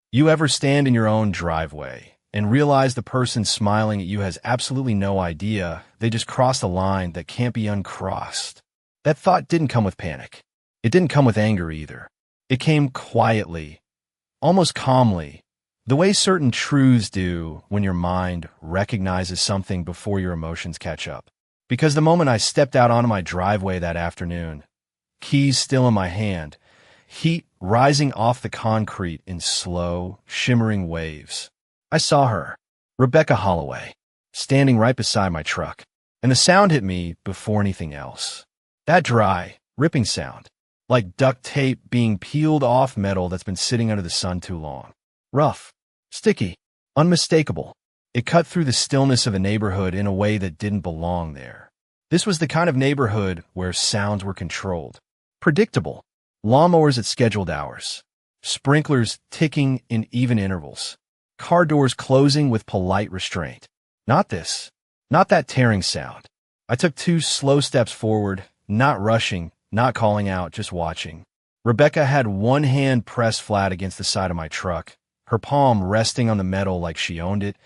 You ever stand in your own driveway and realize the person smiling at you has absolutely no idea they just crossed a line that can't be uncrossed? That thought didn't come with panic. It didn't come with anger either. It came quietly, almost calmly, the way certain truths do when your mind recognizes something before your emotions catch up. Because the moment I stepped out onto my driveway that afternoon, keys still in my hand, heat rising off the concrete in slow, shimmering waves, I saw her, Rebecca Holloway, standing right beside my truck, and the sound hit me before anything else. That dry, ripping sound, like duct tape being peeled off metal that's been sitting under the sun too long. Rough, sticky, unmistakable. It cut through the stillness of a neighborhood in a way that didn't belong there. This was the kind of neighborhood where sounds were controlled, predictable, lawnmowers at scheduled hours, sprinklers ticking in even intervals, car doors closing with polite restraint. Not this, not that tearing sound. I took 2 slow steps forward, not rushing, not calling out, just watching. Rebecca had one hand pressed flat against the side of my truck, her palm resting on the metal like she owned it,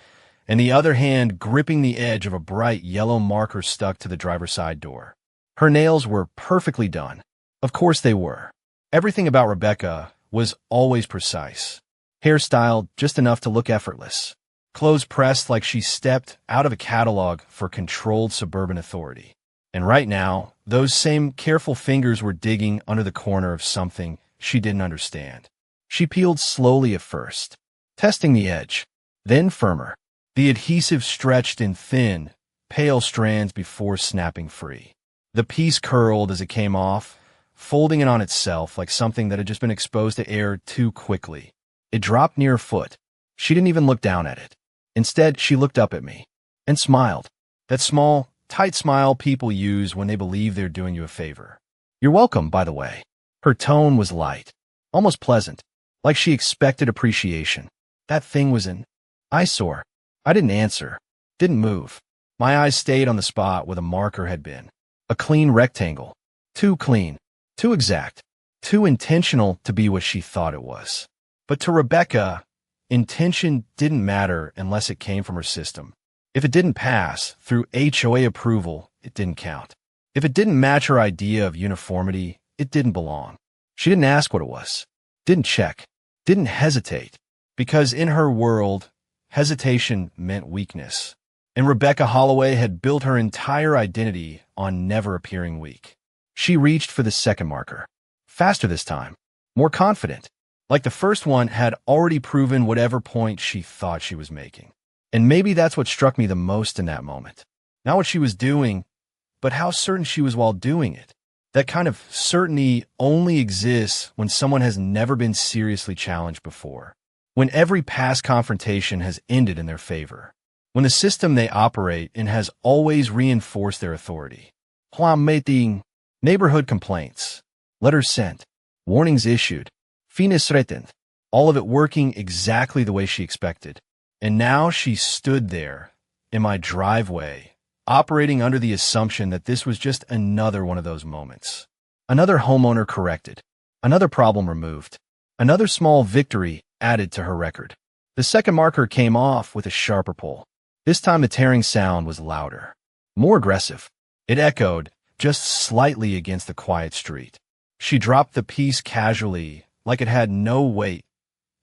and the other hand gripping the edge of a bright yellow marker stuck to the driver's side door. Her nails were perfectly done. Of course they were. Everything about Rebecca was always precise. Hair styled just enough to look effortless. Clothes pressed like she stepped out of a catalog for controlled suburban authority. And right now, those same careful fingers were digging under the corner of something she didn't understand. She peeled slowly at first, testing the edge, then firmer. The adhesive stretched in thin, pale strands before snapping free. The piece curled as it came off, folding it on itself like something that had just been exposed to air too quickly. It dropped near her foot. She didn't even look down at it. Instead, she looked up at me and smiled. That small, tight smile people use when they believe they're doing you a favor. "You're welcome, by the way." Her tone was light, almost pleasant, like she expected appreciation. That thing was an eyesore. I didn't answer, didn't move. My eyes stayed on the spot where the marker had been. A clean rectangle. Too clean, too exact, too intentional to be what she thought it was. But to Rebecca, intention didn't matter unless it came from her system. If it didn't pass through HOA approval, it didn't count. If it didn't match her idea of uniformity, it didn't belong. She didn't ask what it was, didn't check, didn't hesitate, because in her world, hesitation meant weakness. And Rebecca Holloway had built her entire identity on never appearing weak. She reached for the second marker. Faster this time, more confident, like the first one had already proven whatever point she thought she was making. And maybe that's what struck me the most in that moment. Not what she was doing, but how certain she was while doing it. That kind of certainty only exists when someone has never been seriously challenged before. When every past confrontation has ended in their favor. When the system they operate in has always reinforced their authority. Planmating, neighborhood complaints, letters sent, warnings issued, finis written, all of it working exactly the way she expected. And now she stood there, in my driveway, operating under the assumption that this was just another one of those moments. Another homeowner corrected, another problem removed, another small victory added to her record. The second marker came off with a sharper pull. This time the tearing sound was louder, more aggressive. It echoed just slightly against the quiet street. She dropped the piece casually, like it had no weight,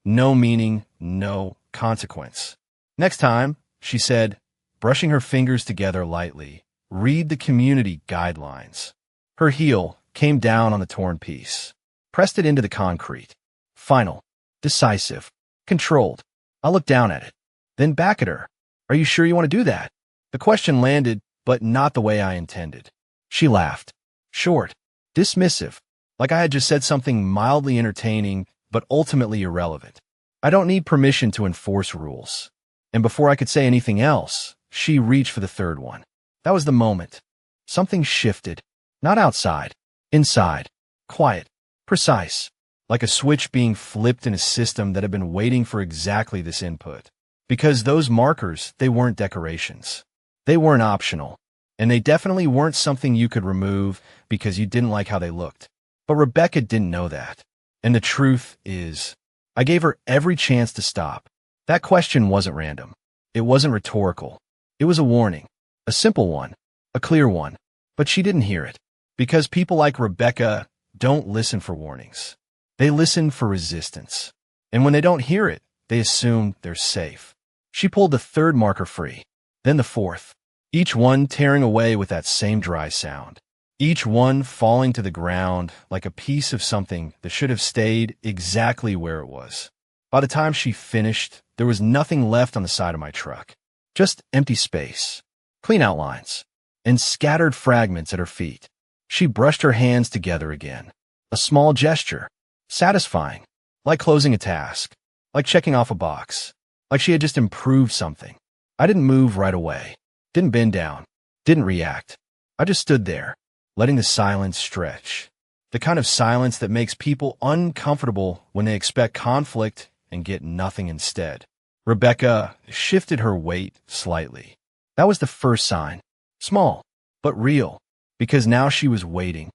no meaning, no consequence. "Next time," she said, brushing her fingers together lightly, "read the community guidelines." Her heel came down on the torn piece, pressed it into the concrete. Final, decisive, controlled. I looked down at it, then back at her. "Are you sure you want to do that?" The question landed, but not the way I intended. She laughed, short, dismissive, like I had just said something mildly entertaining, but ultimately irrelevant. "I don't need permission to enforce rules." And before I could say anything else, she reached for the third one. That was the moment. Something shifted. Not outside. Inside. Quiet. Precise. Like a switch being flipped in a system that had been waiting for exactly this input. Because those markers, they weren't decorations. They weren't optional. And they definitely weren't something you could remove because you didn't like how they looked. But Rebecca didn't know that. And the truth is, I gave her every chance to stop. That question wasn't random. It wasn't rhetorical. It was a warning. A simple one. A clear one. But she didn't hear it. Because people like Rebecca don't listen for warnings. They listen for resistance. And when they don't hear it, they assume they're safe. She pulled the third marker free, then the fourth, each one tearing away with that same dry sound. Each one falling to the ground like a piece of something that should have stayed exactly where it was. By the time she finished, there was nothing left on the side of my truck. Just empty space, clean outlines, and scattered fragments at her feet. She brushed her hands together again. A small gesture, satisfying, like closing a task, like checking off a box, like she had just improved something. I didn't move right away, didn't bend down, didn't react. I just stood there, letting the silence stretch. The kind of silence that makes people uncomfortable when they expect conflict and get nothing instead. Rebecca shifted her weight slightly. That was the first sign. Small, but real, because now she was waiting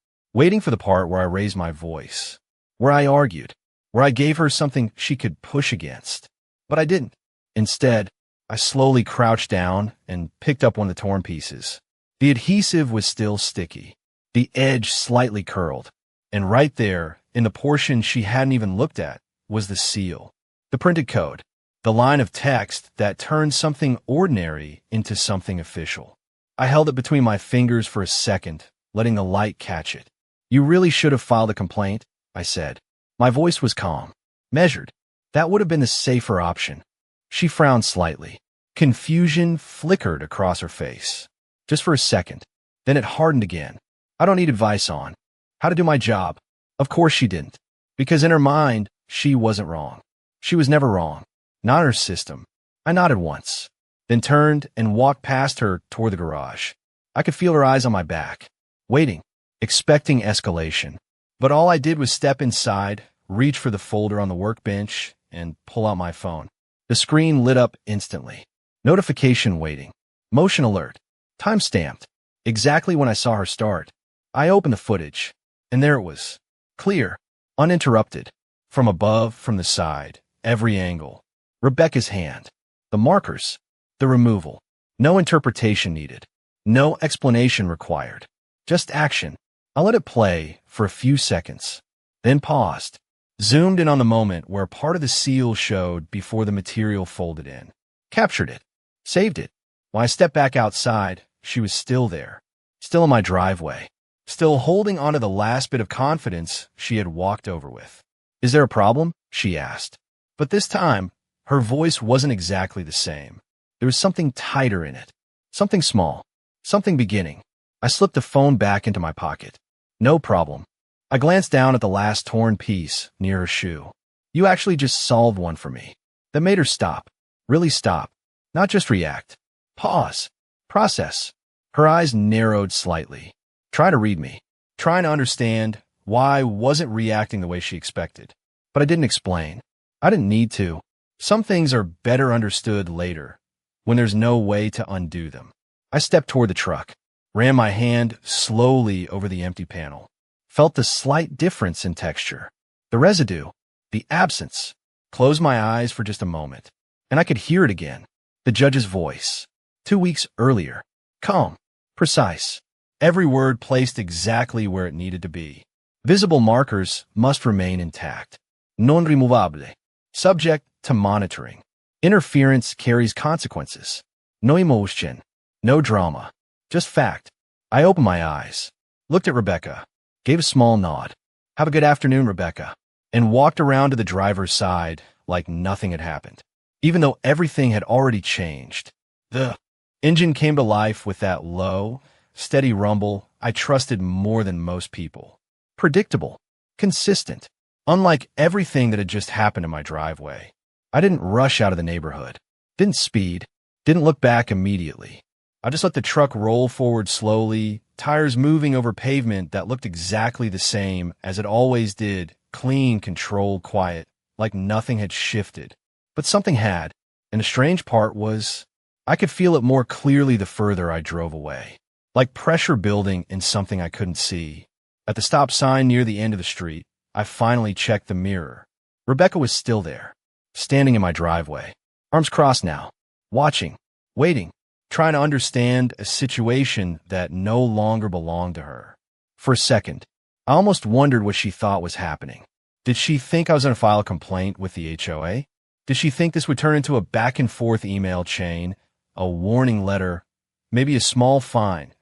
for the part where I raised my voice, where I argued, where I gave her something she could push against. But I didn't. Instead, I slowly crouched down and picked up one of the torn pieces. The adhesive was still sticky, the edge slightly curled, and right there, in the portion she hadn't even looked at, was the seal, the printed code, the line of text that turned something ordinary into something official. I held it between my fingers for a second, letting the light catch it. "You really should have filed a complaint," I said. My voice was calm, measured. That would have been the safer option. She frowned slightly. Confusion flickered across her face. Just for a second. Then it hardened again. I don't need advice on how to do my job. Of course she didn't. Because in her mind, she wasn't wrong. She was never wrong. Not in her system. I nodded once, then turned and walked past her toward the garage. I could feel her eyes on my back, waiting, expecting escalation. But all I did was step inside, reach for the folder on the workbench, and pull out my phone. The screen lit up instantly. Notification waiting. Motion alert. Time stamped. Exactly when I saw her start. I opened the footage, and there it was. Clear. Uninterrupted. From above, from the side. Every angle. Rebecca's hand. The markers. The removal. No interpretation needed. No explanation required. Just action. I let it play for a few seconds, then paused. Zoomed in on the moment where part of the seal showed before the material folded in. Captured it. Saved it. When I stepped back outside, she was still there. Still in my driveway. Still holding onto the last bit of confidence she had walked over with. "Is there a problem?" she asked. But this time, her voice wasn't exactly the same. There was something tighter in it. Something small. Something beginning. I slipped the phone back into my pocket. "No problem." I glanced down at the last torn piece near her shoe. "You actually just solved one for me." That made her stop. Really stop. Not just react. Pause. Process. Her eyes narrowed slightly. Try to read me. Trying to understand why I wasn't reacting the way she expected. But I didn't explain. I didn't need to. Some things are better understood later, when there's no way to undo them. I stepped toward the truck, ran my hand slowly over the empty panel, felt the slight difference in texture, the residue, the absence, closed my eyes for just a moment, and I could hear it again, the judge's voice, 2 weeks earlier, calm, precise, every word placed exactly where it needed to be. Visible markers must remain intact. Non removable. Subject to monitoring. Interference carries consequences. No emotion. No drama. Just fact. I opened my eyes, looked at Rebecca, gave a small nod. "Have a good afternoon, Rebecca," and walked around to the driver's side like nothing had happened, even though everything had already changed. The engine came to life with that low, steady rumble I trusted more than most people. Predictable. Consistent. Unlike everything that had just happened in my driveway. I didn't rush out of the neighborhood. Didn't speed. Didn't look back immediately. I just let the truck roll forward slowly, tires moving over pavement that looked exactly the same as it always did, clean, controlled, quiet, like nothing had shifted. But something had, and the strange part was, I could feel it more clearly the further I drove away. Like pressure building in something I couldn't see. At the stop sign near the end of the street, I finally checked the mirror. Rebecca was still there, standing in my driveway, arms crossed now, watching, waiting, trying to understand a situation that no longer belonged to her. For a second, I almost wondered what she thought was happening. Did she think I was going to file a complaint with the HOA? Did she think this would turn into a back-and-forth email chain, a warning letter, maybe a small fine,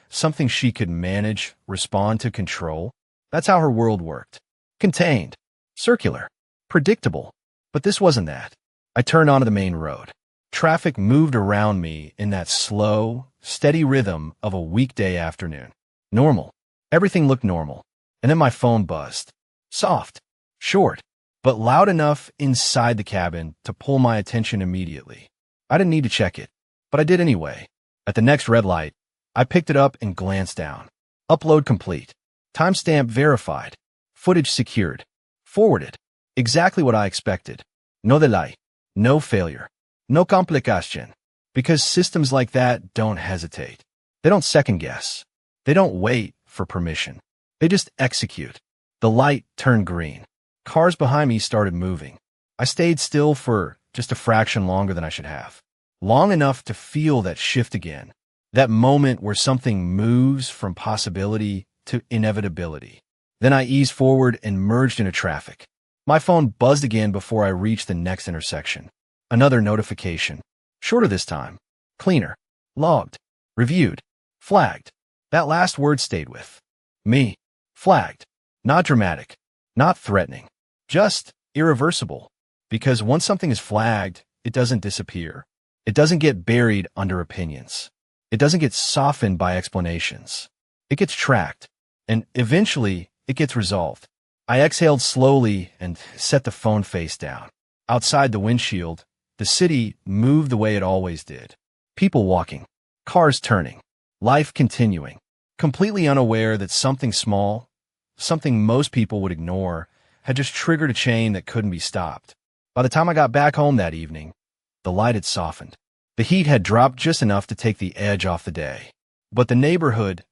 something she could manage, respond to, control? That's how her world worked. Contained, circular, predictable. But this wasn't that. I turned onto the main road. Traffic moved around me in that slow, steady rhythm of a weekday afternoon. Normal. Everything looked normal. And then my phone buzzed. Soft, short, but loud enough inside the cabin to pull my attention immediately. I didn't need to check it, but I did anyway. At the next red light, I picked it up and glanced down. Upload complete. Timestamp verified. Footage secured. Forwarded. Exactly what I expected. No delay. No failure. No complication. Because systems like that don't hesitate. They don't second guess. They don't wait for permission. They just execute. The light turned green. Cars behind me started moving. I stayed still for just a fraction longer than I should have. Long enough to feel that shift again. That moment where something moves from possibility to inevitability. Then I eased forward and merged into traffic. My phone buzzed again before I reached the next intersection. Another notification. Shorter this time. Cleaner. Logged. Reviewed. Flagged. That last word stayed with me. Flagged. Not dramatic. Not threatening. Just irreversible. Because once something is flagged, it doesn't disappear. It doesn't get buried under opinions. It doesn't get softened by explanations. It gets tracked. And eventually, it gets resolved. I exhaled slowly and set the phone face down. Outside the windshield, the city moved the way it always did. People walking. Cars turning. Life continuing. Completely unaware that something small, something most people would ignore, had just triggered a chain that couldn't be stopped. By the time I got back home that evening, the light had softened. The heat had dropped just enough to take the edge off the day. But the neighborhood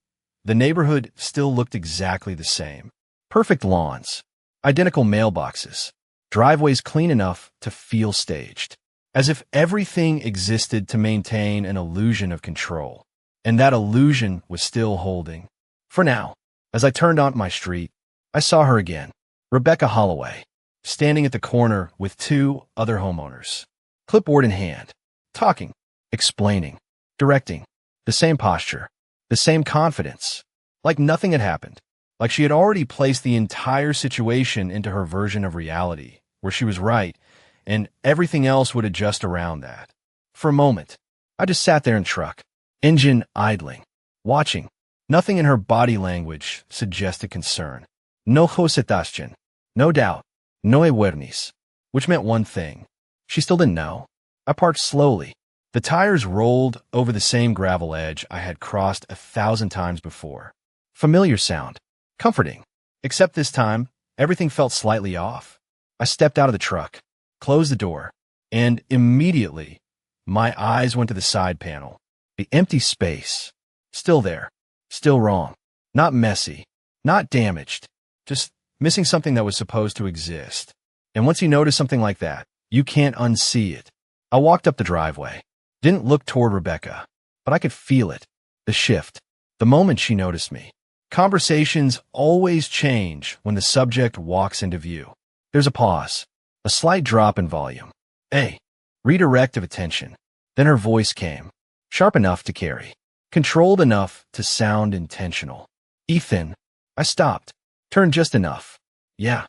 still looked exactly the same. Perfect lawns, identical mailboxes, driveways clean enough to feel staged. As if everything existed to maintain an illusion of control. And that illusion was still holding. For now, as I turned onto my street, I saw her again. Rebecca Holloway, standing at the corner with two other homeowners. Clipboard in hand. Talking. Explaining. Directing. The same posture. The same confidence. Like nothing had happened. Like she had already placed the entire situation into her version of reality, where she was right, and everything else would adjust around that. For a moment, I just sat there in truck, engine idling, watching. Nothing in her body language suggested concern. No hesitation, no doubt, no awareness, which meant one thing. She still didn't know. I parked slowly. The tires rolled over the same gravel edge I had crossed 1,000 times before. Familiar sound, comforting, except this time, everything felt slightly off. I stepped out of the truck, closed the door, and immediately, my eyes went to the side panel. The empty space. Still there. Still wrong. Not messy. Not damaged. Just missing something that was supposed to exist. And once you notice something like that, you can't unsee it. I walked up the driveway. Didn't look toward Rebecca, but I could feel it. The shift. The moment she noticed me. Conversations always change when the subject walks into view. There's a pause. A slight drop in volume. A redirect of attention. Then her voice came. Sharp enough to carry. Controlled enough to sound intentional. Ethan. I stopped. Turned just enough. Yeah.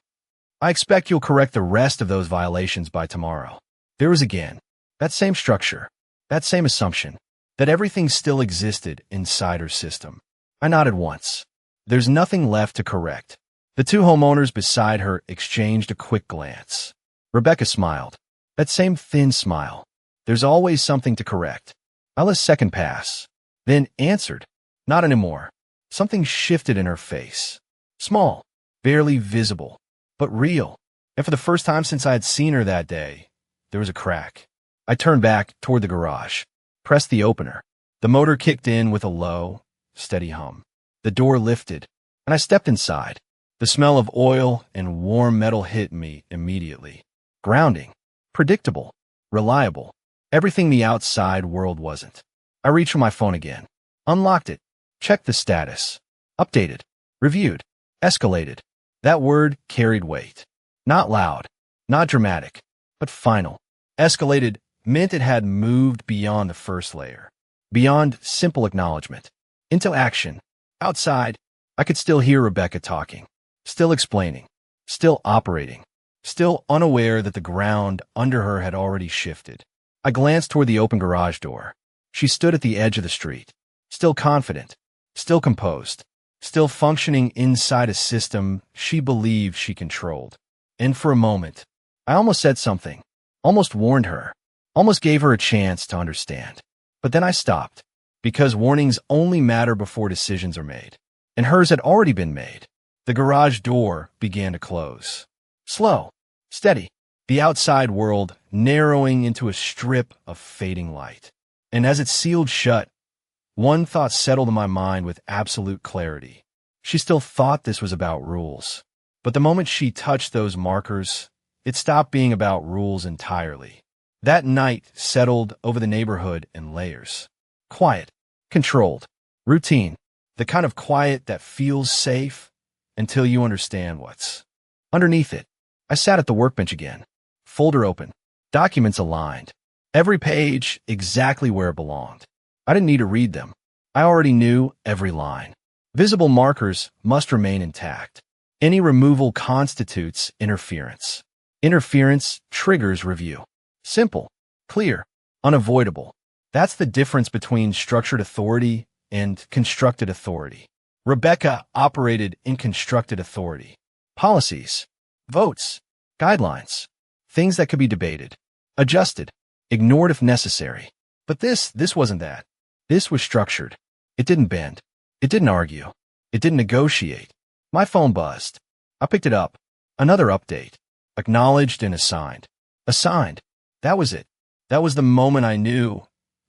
I expect you'll correct the rest of those violations by tomorrow. There was again. That same structure. That same assumption. That everything still existed inside her system. I nodded once. There's nothing left to correct. The two homeowners beside her exchanged a quick glance. Rebecca smiled. That same thin smile. There's always something to correct. I let a second pass. Then answered. Not anymore. Something shifted in her face. Small. Barely visible. But real. And for the first time since I had seen her that day, there was a crack. I turned back toward the garage. Pressed the opener. The motor kicked in with a low, steady hum. The door lifted, and I stepped inside. The smell of oil and warm metal hit me immediately. Grounding. Predictable. Reliable. Everything the outside world wasn't. I reached for my phone again. Unlocked it. Checked the status. Updated. Reviewed. Escalated. That word carried weight. Not loud. Not dramatic. But final. Escalated meant it had moved beyond the first layer. Beyond simple acknowledgement. Into action. Outside, I could still hear Rebecca talking. Still explaining. Still operating. Still unaware that the ground under her had already shifted. I glanced toward the open garage door. She stood at the edge of the street. Still confident. Still composed. Still functioning inside a system she believed she controlled. And for a moment, I almost said something. Almost warned her. Almost gave her a chance to understand. But then I stopped. Because warnings only matter before decisions are made. And hers had already been made. The garage door began to close. Slow. Steady. The outside world narrowing into a strip of fading light. And as it sealed shut, one thought settled in my mind with absolute clarity. She still thought this was about rules. But the moment she touched those markers, it stopped being about rules entirely. That night settled over the neighborhood in layers. Quiet. Controlled. Routine. The kind of quiet that feels safe until you understand what's underneath it. I sat at the workbench again. Folder open. Documents aligned. Every page exactly where it belonged. I didn't need to read them. I already knew every line. Visible markers must remain intact. Any removal constitutes interference. Interference triggers review. Simple, clear, unavoidable. That's the difference between structured authority and constructed authority. Rebecca operated in constructed authority. Policies, votes, guidelines, things that could be debated, adjusted, ignored if necessary. But this wasn't that. This was structured. It didn't bend. It didn't argue. It didn't negotiate. My phone buzzed. I picked it up. Another update. Acknowledged and assigned. Assigned. That was it. That was the moment I knew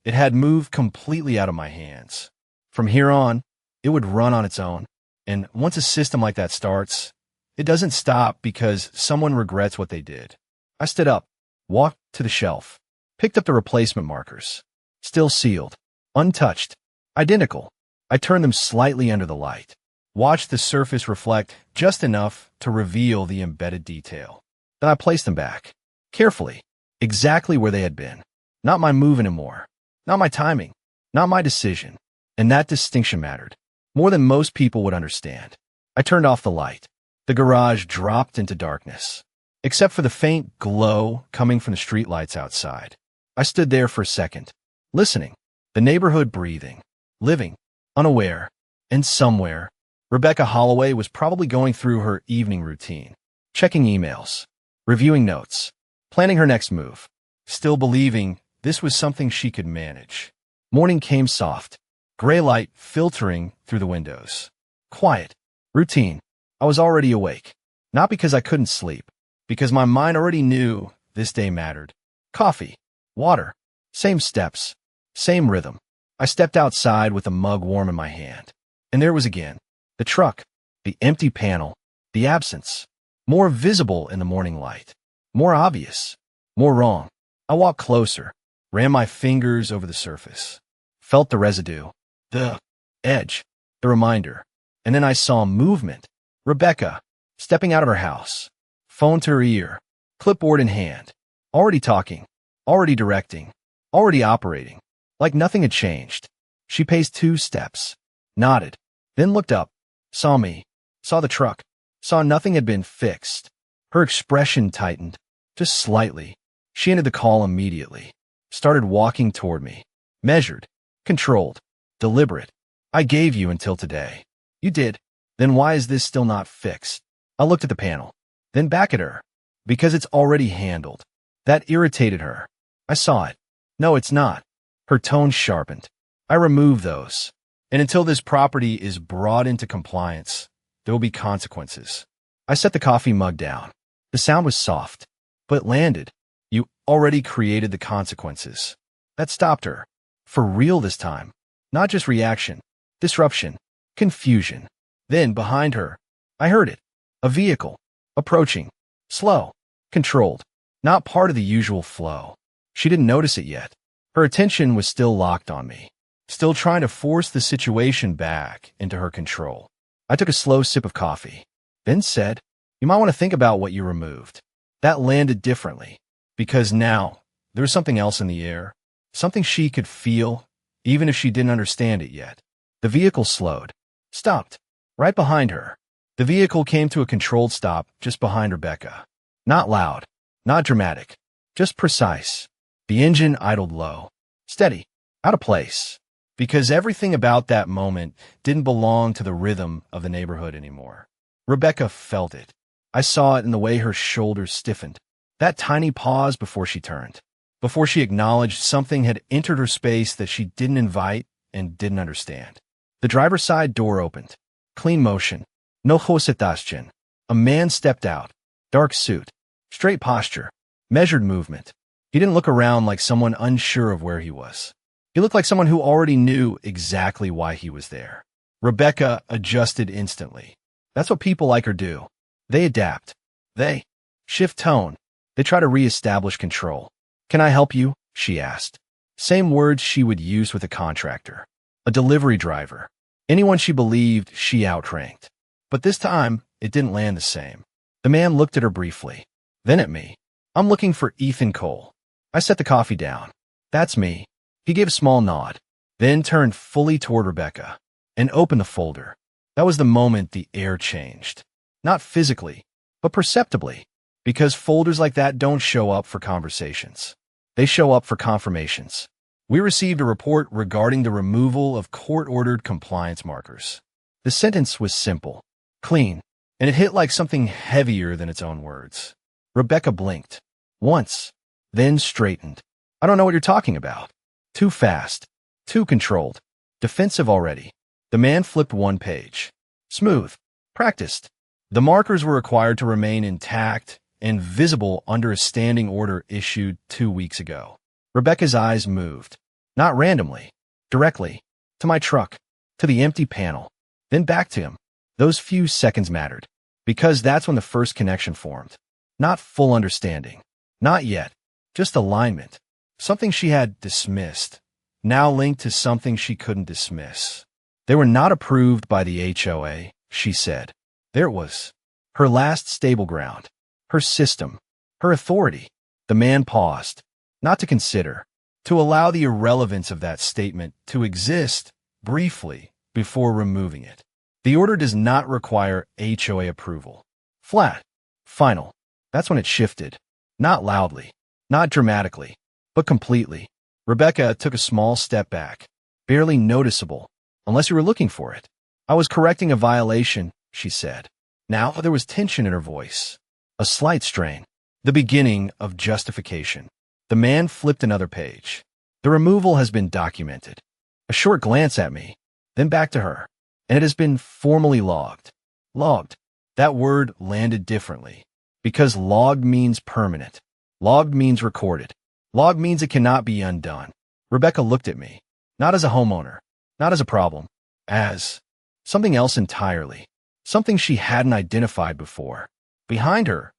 it had moved completely out of my hands. From here on, it would run on its own. And once a system like that starts, it doesn't stop because someone regrets what they did. I stood up, walked to the shelf, picked up the replacement markers. Still sealed. Untouched. Identical. I turned them slightly under the light. Watched the surface reflect just enough to reveal the embedded detail. Then I placed them back. Carefully. Exactly where they had been. Not my move anymore. Not my timing. Not my decision. And that distinction mattered. More than most people would understand. I turned off the light. The garage dropped into darkness. Except for the faint glow coming from the streetlights outside. I stood there for a second. Listening. The neighborhood breathing. Living. Unaware. And somewhere, Rebecca Holloway was probably going through her evening routine. Checking emails. Reviewing notes. Planning her next move. Still believing this was something she could manage. Morning came soft. Gray light filtering through the windows. Quiet. Routine. I was already awake. Not because I couldn't sleep. Because my mind already knew this day mattered. Coffee. Water. Same steps. Same rhythm. I stepped outside with a mug warm in my hand. And there was again. The truck. The empty panel. The absence. More visible in the morning light. More obvious. More wrong. I walked closer. Ran my fingers over the surface. Felt the residue. The edge. The reminder. And then I saw movement. Rebecca. Stepping out of her house. Phone to her ear. Clipboard in hand. Already talking. Already directing. Already operating. Like nothing had changed. She paced 2 steps. Nodded. Then looked up. Saw me. Saw the truck. Saw nothing had been fixed. Her expression tightened. Just slightly. She ended the call immediately. Started walking toward me. Measured. Controlled. Deliberate. I gave you until today. You did. Then why is this still not fixed? I looked at the panel. Then back at her. Because it's already handled. That irritated her. I saw it. No, it's not. Her tone sharpened. I removed those. And until this property is brought into compliance, there will be consequences. I set the coffee mug down. The sound was soft, but it landed. You already created the consequences. That stopped her. For real this time. Not just reaction. Disruption. Confusion. Then, behind her, I heard it. A vehicle. Approaching. Slow. Controlled. Not part of the usual flow. She didn't notice it yet. Her attention was still locked on me, still trying to force the situation back into her control. I took a slow sip of coffee, then said, "You might want to think about what you removed." That landed differently, because now there was something else in the air, something she could feel, even if she didn't understand it yet. The vehicle slowed, stopped, right behind her. The vehicle came to a controlled stop just behind Rebecca. Not loud, not dramatic, just precise. The engine idled low, steady, out of place, because everything about that moment didn't belong to the rhythm of the neighborhood anymore. Rebecca felt it. I saw it in the way her shoulders stiffened. That tiny pause before she turned, before she acknowledged something had entered her space that she didn't invite and didn't understand. The driver's side door opened. Clean motion. No hositación. A man stepped out. Dark suit. Straight posture. Measured movement. He didn't look around like someone unsure of where he was. He looked like someone who already knew exactly why he was there. Rebecca adjusted instantly. That's what people like her do. They adapt. They shift tone. They try to reestablish control. "Can I help you?" she asked. Same words she would use with a contractor, a delivery driver, anyone she believed she outranked. But this time, it didn't land the same. The man looked at her briefly, then at me. "I'm looking for Ethan Cole." I set the coffee down. "That's me." He gave a small nod, then turned fully toward Rebecca and opened the folder. That was the moment the air changed. Not physically, but perceptibly, because folders like that don't show up for conversations. They show up for confirmations. We received a report regarding the removal of court-ordered compliance markers. The sentence was simple, clean, and it hit like something heavier than its own words. Rebecca blinked. Once, then straightened. "I don't know what you're talking about." Too fast. Too controlled. Defensive already. The man flipped one page. Smooth. Practiced. The markers were required to remain intact and visible under a standing order issued 2 weeks ago. Rebecca's eyes moved. Not randomly. Directly. To my truck. To the empty panel. Then back to him. Those few seconds mattered. Because that's when the first connection formed. Not full understanding. Not yet. Just alignment. Something she had dismissed. Now linked to something she couldn't dismiss. They were not approved by the HOA, she said. There it was. Her last stable ground. Her system. Her authority. The man paused. Not to consider. To allow the irrelevance of that statement to exist briefly before removing it. The order does not require HOA approval. Flat. Final. That's when it shifted. Not loudly. Not dramatically. But completely. Rebecca took a small step back. Barely noticeable. Unless you were looking for it. "I was correcting a violation," she said. Now there was tension in her voice. A slight strain. The beginning of justification. The man flipped another page. "The removal has been documented." A short glance at me, then back to her. "And it has been formally logged." Logged. That word landed differently. Because logged means permanent. Logged means recorded. Logged means it cannot be undone. Rebecca looked at me. Not as a homeowner. Not as a problem. As something else entirely. Something she hadn't identified before. Behind her,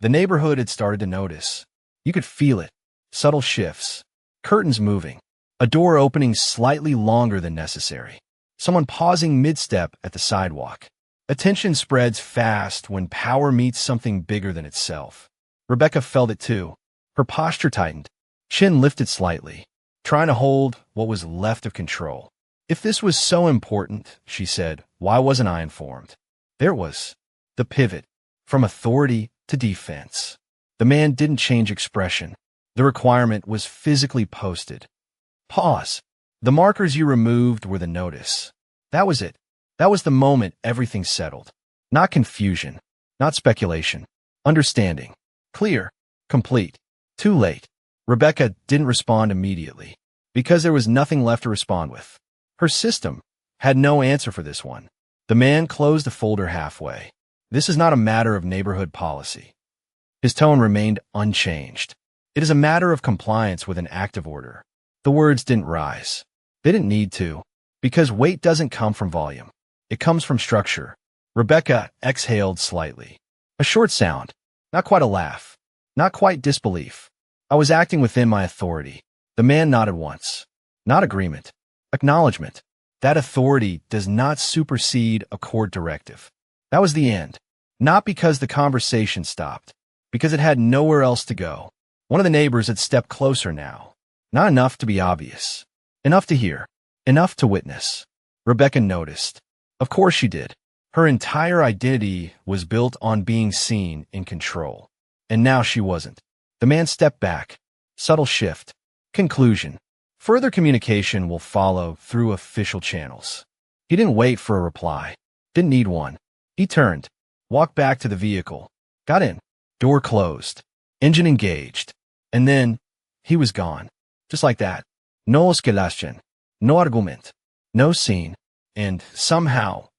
the neighborhood had started to notice. You could feel it. Subtle shifts. Curtains moving. A door opening slightly longer than necessary. Someone pausing mid-step at the sidewalk. Attention spreads fast when power meets something bigger than itself. Rebecca felt it too. Her posture tightened. Chin lifted slightly, trying to hold what was left of control. "If this was so important," she said, "why wasn't I informed?" There it was. The pivot. From authority to defense. The man didn't change expression. The requirement was physically posted. Pause. The markers you removed were the notice. That was it. That was the moment everything settled. Not confusion. Not speculation. Understanding. Clear. Complete. Too late. Rebecca didn't respond immediately. Because there was nothing left to respond with. Her system had no answer for this one. The man closed the folder halfway. "This is not a matter of neighborhood policy." His tone remained unchanged. "It is a matter of compliance with an active order." The words didn't rise. They didn't need to. Because weight doesn't come from volume. It comes from structure. Rebecca exhaled slightly. A short sound. Not quite a laugh. Not quite disbelief. I was acting within my authority. The man nodded once. Not agreement. Acknowledgement. That authority does not supersede a court directive. That was the end. Not because the conversation stopped. Because it had nowhere else to go. One of the neighbors had stepped closer now. Not enough to be obvious. Enough to hear. Enough to witness. Rebecca noticed. Of course she did. Her entire identity was built on being seen in control. And now she wasn't. The man stepped back. Subtle shift. Conclusion. Further communication will follow through official channels. He didn't wait for a reply. Didn't need one. He turned. Walked back to the vehicle. Got in. Door closed. Engine engaged. And then, he was gone. Just like that. No escalation. No argument. No scene. And, somehow,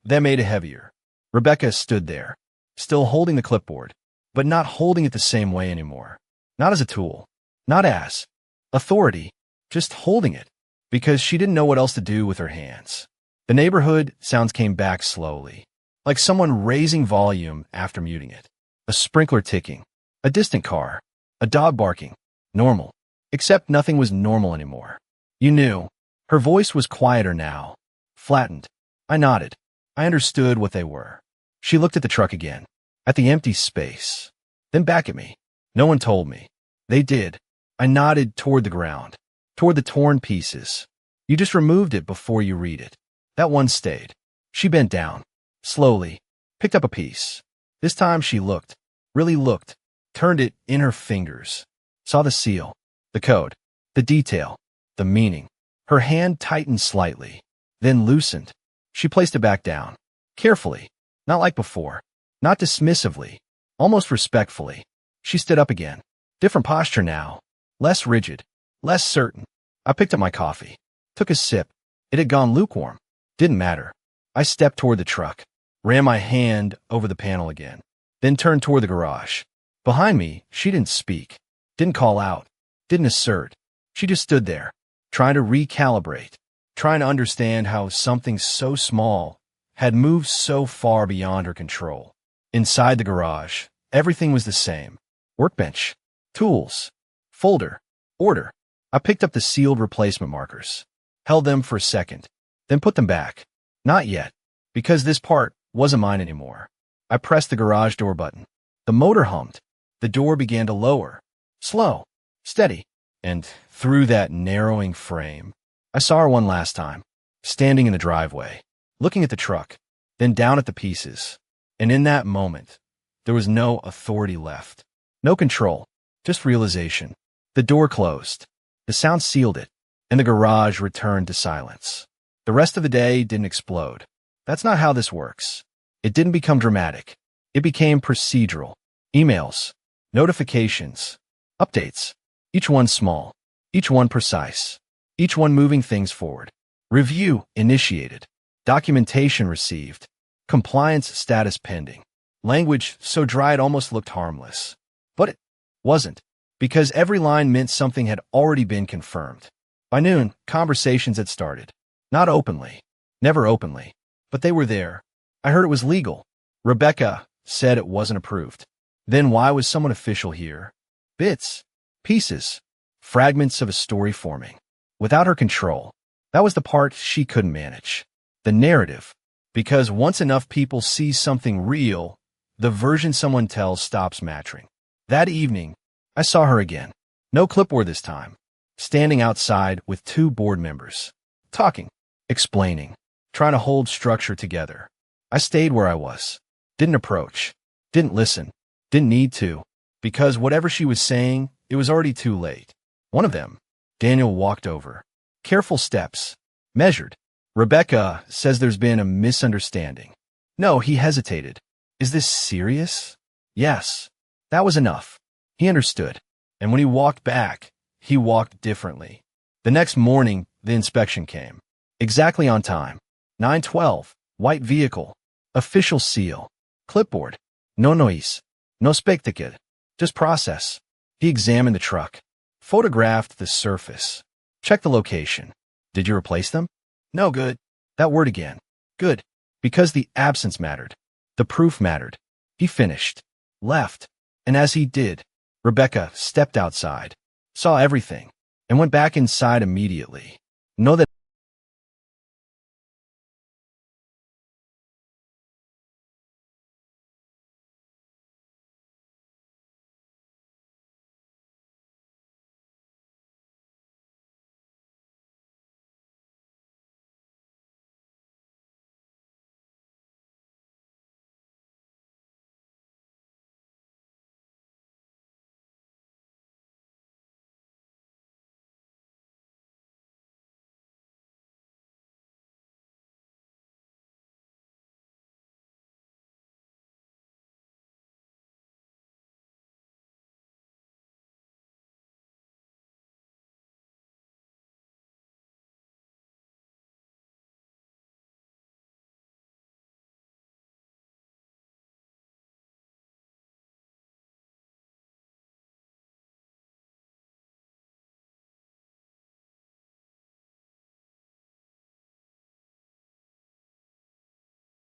that made it heavier. Rebecca stood there, still holding the clipboard, but not holding it the same way anymore. Not as a tool. Not as authority. Just holding it, because she didn't know what else to do with her hands. The neighborhood sounds came back slowly, like someone raising volume after muting it. A sprinkler ticking. A distant car. A dog barking. Normal. Except nothing was normal anymore. You knew. Her voice was quieter now. Flattened. I nodded. I understood what they were. She looked at the truck again. At the empty space. Then back at me. No one told me. They did. I nodded toward the ground. Toward the torn pieces. You just removed it before you read it. That one stayed. She bent down. Slowly. Picked up a piece. This time she looked. Really looked. Turned it in her fingers. Saw the seal. The code. The detail. The meaning. Her hand tightened slightly. Then loosened. She placed it back down. Carefully. Not like before. Not dismissively. Almost respectfully. She stood up again. Different posture now. Less rigid. Less certain. I picked up my coffee. Took a sip. It had gone lukewarm. Didn't matter. I stepped toward the truck. Ran my hand over the panel again. Then turned toward the garage. Behind me, she didn't speak. Didn't call out. Didn't assert. She just stood there. Trying to recalibrate. Trying to understand how something so small had moved so far beyond her control. Inside the garage, everything was the same. Workbench. Tools. Folder. Order. I picked up the sealed replacement markers. Held them for a second. Then put them back. Not yet. Because this part wasn't mine anymore. I pressed the garage door button. The motor hummed. The door began to lower. Slow. Steady. And through that narrowing frame, I saw her one last time. Standing in the driveway. Looking at the truck. Then down at the pieces. And in that moment, there was no authority left. No control. Just realization. The door closed. The sound sealed it. And the garage returned to silence. The rest of the day didn't explode. That's not how this works. It didn't become dramatic. It became procedural. Emails. Notifications. Updates. Each one small. Each one precise. Each one moving things forward. Review initiated. Documentation received. Compliance status pending. Language so dry it almost looked harmless. But it wasn't. Because every line meant something had already been confirmed. By noon, conversations had started. Not openly. Never openly. But they were there. I heard it was legal. Rebecca said it wasn't approved. Then why was someone official here? Bits. Pieces. Fragments of a story forming. Without her control. That was the part she couldn't manage. The narrative. Because once enough people see something real, the version someone tells stops matching. That evening, I saw her again. No clipboard this time. Standing outside with 2 board members. Talking. Explaining. Trying to hold structure together. I stayed where I was. Didn't approach. Didn't listen. Didn't need to. Because whatever she was saying, it was already too late. One of them, Daniel, walked over. Careful steps. Measured. Rebecca says there's been a misunderstanding. No, he hesitated. Is this serious? Yes. That was enough. He understood. And when he walked back, he walked differently. The next morning, the inspection came. Exactly on time. 9:12. White vehicle. Official seal. Clipboard. No noise. No spectacle. Just process. He examined the truck. Photographed the surface. Checked the location. Did you replace them? No. Good. That word again. Good. Because the absence mattered. The proof mattered. He finished, left, and as he did, Rebecca stepped outside, saw everything, and went back inside immediately. Know that